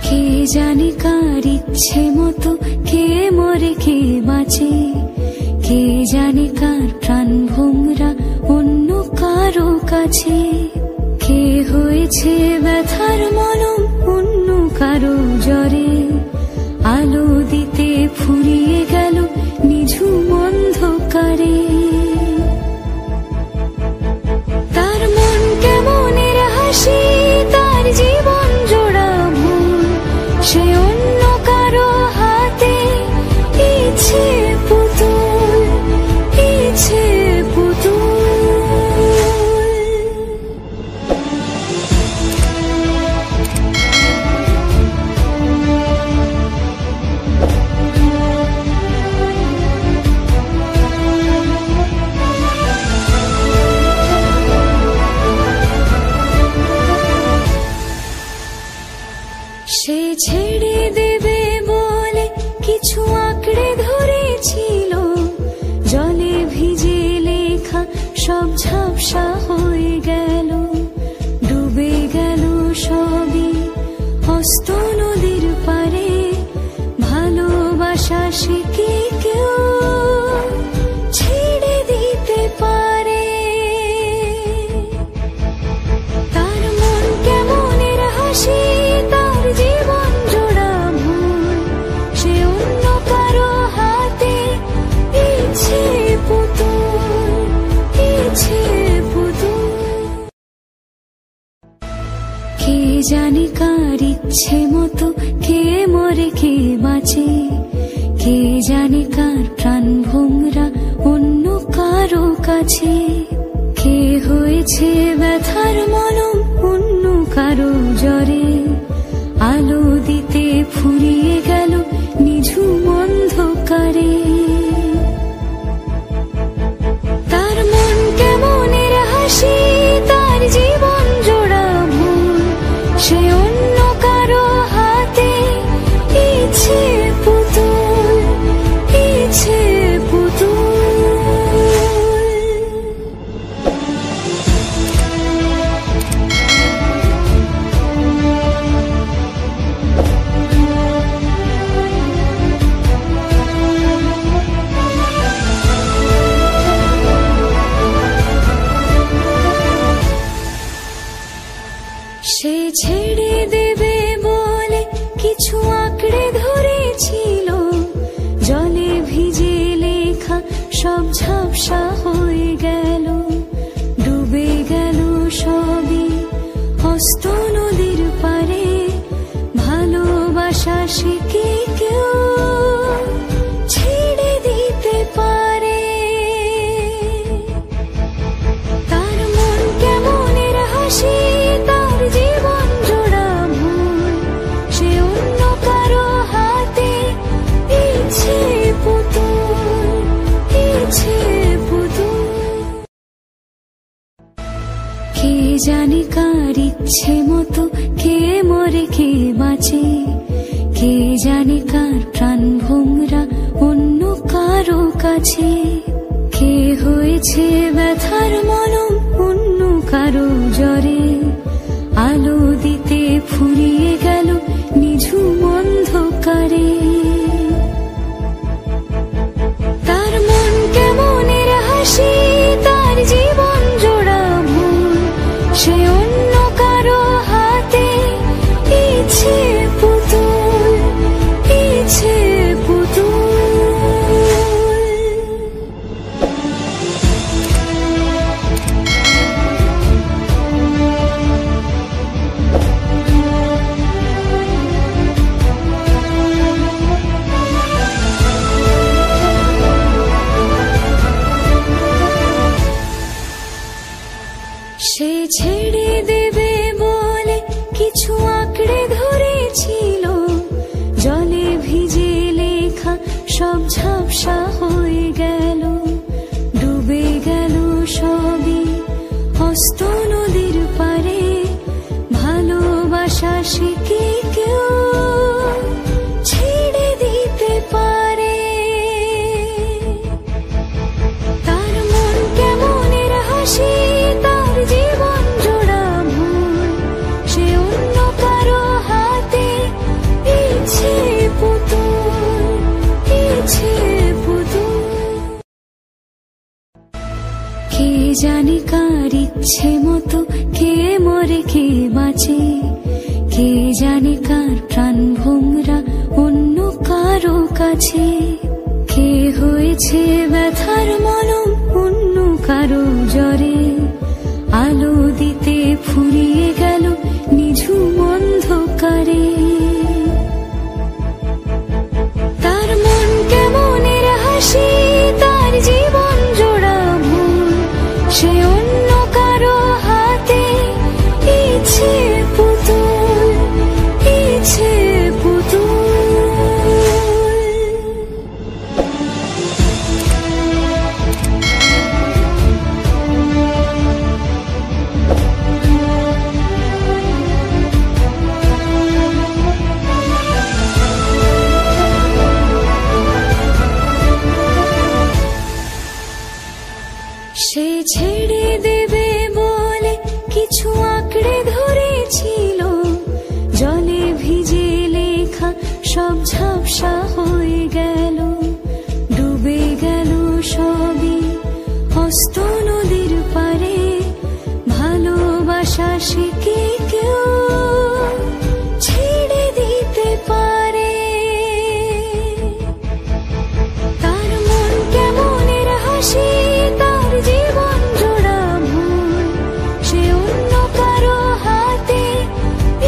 কে জানে কার ইচ্ছে মতো কে মরে কে বাঁচে, কে জানে কার প্রাণ ভোমরা অন্য কারো কাছে। কে হয়েছে ব্যথার মলম অন্য কারো জ্বরে, আলো দিতে ফুরিয়ে গেল নিঝুম অন্ধকারে। তার মন কেমনের হাসি, তার জীবন জোড়া ভুল, সে অন্য কারো হাতে ইচ্ছে পুতুল, ইচ্ছে পুতুল। সে ছেড়ে দেবে বলে কিছু আঁকড়ে ধরেছিল, জলে ভিজে লেখা সব ঝাপসা হয়ে গেল, ডুবে গেল সবই অস্ত নদীর পারে। ভালোবাসা সে কি কেউ ছেড়ে দিতে পারে? তার মন কেমনের হাসি, তার জীবন জোড়া ভুল, সে অন্য কারো হাতে ইচ্ছে পুতুল, ইচ্ছে পুতুল। কে জানে কার ইচ্ছে মতো কে মরে কে বাঁচে, কে জানে কার প্রাণ ভোমরা অন্য কারো কাছে। কে হয়েছে ব্যথার মলম অন্য কারো জ্বরে, আলো দিতে ফুরিয়ে গেল নিঝুম অন্ধকারে। তার মন কেমনের হাসি, তার জীবন জোড়া ভুল, সে অন্য কারো হাতে ইচ্ছে পুতুল, ইচ্ছে পুতুল। সে ছেড়ে দেবে বলে কিছু আঁকড়ে ধরেছিল, জলে ভিজে লেখা সব ঝাপসা হয়ে গেল, ডুবে গেল সবই অস্ত নদীর পারে। ভালোবাসা সে কি কেউ ছেড়ে দিতে পারে? তার মন কেমনের হাসি, তার জীবন জোড়া ভুল, সে অন্য কারো হাতে ইচ্ছে পুতুল, ইচ্ছে পুতুল। কে জানে কার ইচ্ছে মতো কে মরে কে বাঁচে, কে জানে কার প্রাণ ভোমরা অন্য কারো কাছে। কে হয়েছে ব্যথার মলম অন্য কারো জ্বরে, আলো দিতে ফুরিয়ে গেল নিঝুম অন্ধকারে। তার মন কেমনের হাসি, তার জীবন জোড়া ভুল, সে অন্য কারো হাতে ইচ্ছে পুতুল, ইচ্ছে পুতুল। সে ছেড়ে দেবে বলে কিছু আঁকড়ে ধরেছিল, জলে ভিজে লেখা সব ঝাপসা হয়ে গেল, ডুবে গেল সবই অস্ত নদীর পারে। ভালোবাসা সে কি কেউ ছেড়ে দিতে পারে? তার মন কেমনের হাসি, তার জীবন জোড়া ভুল, সে অন্য কারো হাতে জানে কার ইচ্ছে মতো কে মরে কে বাঁচে, কে জানে কার প্রাণ ভোমরা অন্য কারো কাছে, কে হয়েছে ব্যথার মলম অন্য কারো জ্বরে, আলো দিতে ফুরিয়ে গেল নিঝুম অন্ধকারে। তার মন কেমনের হাসি, তার জীবন জোড়া ভুল, সে অন্য কারো হাতে ইচ্ছে পুতুল, ইচ্ছে পুতুল। সে ছেড়ে দেবে বলে কিছু আঁকড়ে ধরেছিল, জলে ভিজে লেখা সব ঝাপসা হয়ে গেল, ডুবে গেল সবই হস্ত নদীর পারে। ভালোবাসা সে কি কেউ ছেড়ে দিতে পারে? তার মন কেমনের হাসি, তার জীবন জোড়া ভুল, সে অন্য কারো হাতে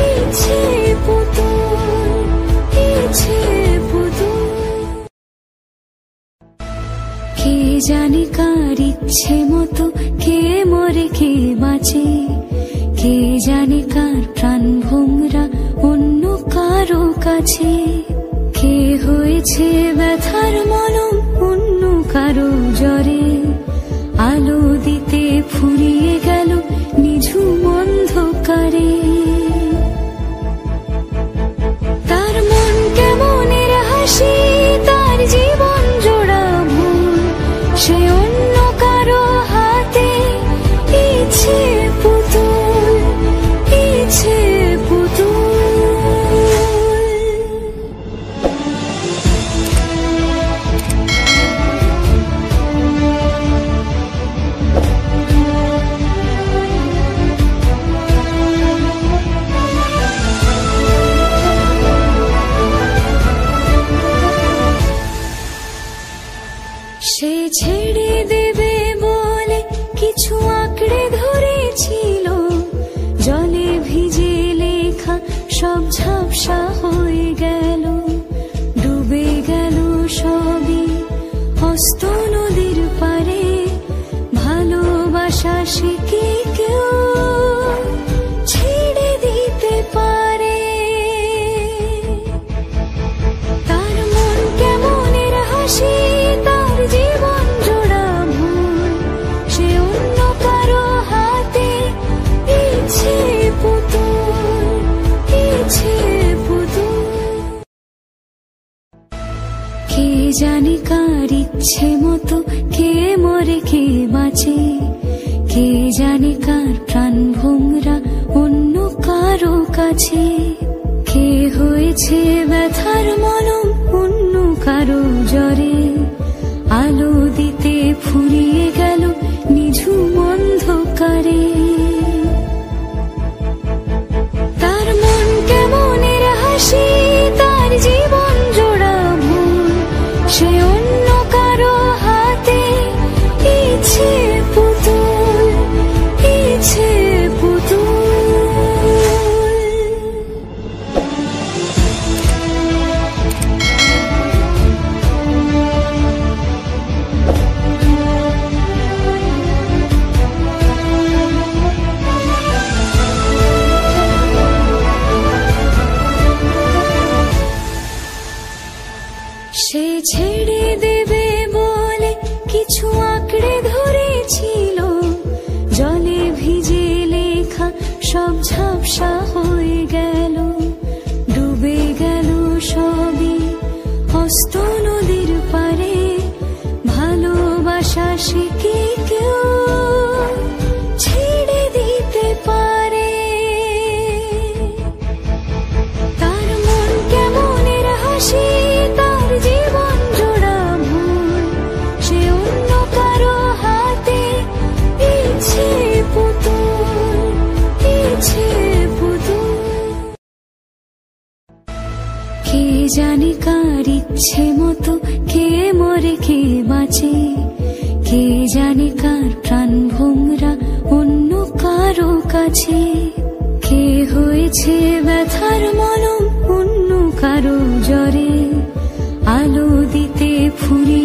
ইচ্ছে পুতুল, ইচ্ছে পুতুল। কে জানে কার ইচ্ছে মতো কে মরে কে বাঁচে, কে জানে কার প্রাণ ভোমরা অন্য কারো কাছে, কে হয়েছে ব্যথার মলম অন্য কারো জ্বরে, আলো দিতে ফুরিয়ে গেল নিঝুম অন্ধকারে। তার মন কেমনের হাসি, তার জীবন জোড়া ভুল, সে অন্য কারো হাতে ইচ্ছে পুতুল, ইচ্ছে পুতুল। সে ছেড়ে দেবে বলে কিছু আঁকড়ে ধরেছিল, জলে ভিজে লেখা সব ঝাপসা হয়ে গেল, ডুবে গেল সবই হস্ত নদীর পারে। ভালোবাসা সে কি কেউ ছেড়ে দিতে পারে? তার মন কেমনের হাসি, তার জীবন জোড়া ভুল, সে অন্য কারো হাতে ইচ্ছে পুতুল, ইচ্ছে পুতুল। কে জানে কার ইচ্ছে মতো কে মরে কে বাঁচে, কে জানে কার প্রাণ ভোমরা অন্য কারো কাছে, কে হয়েছে ব্যথার মলম অন্য কারো জ্বরে, আলো দিতে ফুরিয়ে গেল নিঝুম অন্ধকারে। তার মন কেমনের হাসি, তার জীবন জোড়া ভুল, সে অন্য কারো হাতে ইচ্ছে পুতুল, ইচ্ছে পুতুল। জানে কার ইচ্ছে মতো কে মরে কে বাঁচে, কে জানে কার প্রাণ ভোমরা অন্য কারো কাছে, কে হয়েছে ব্যথার মলম অন্য কারো জ্বরে, আলো দিতে ফুরি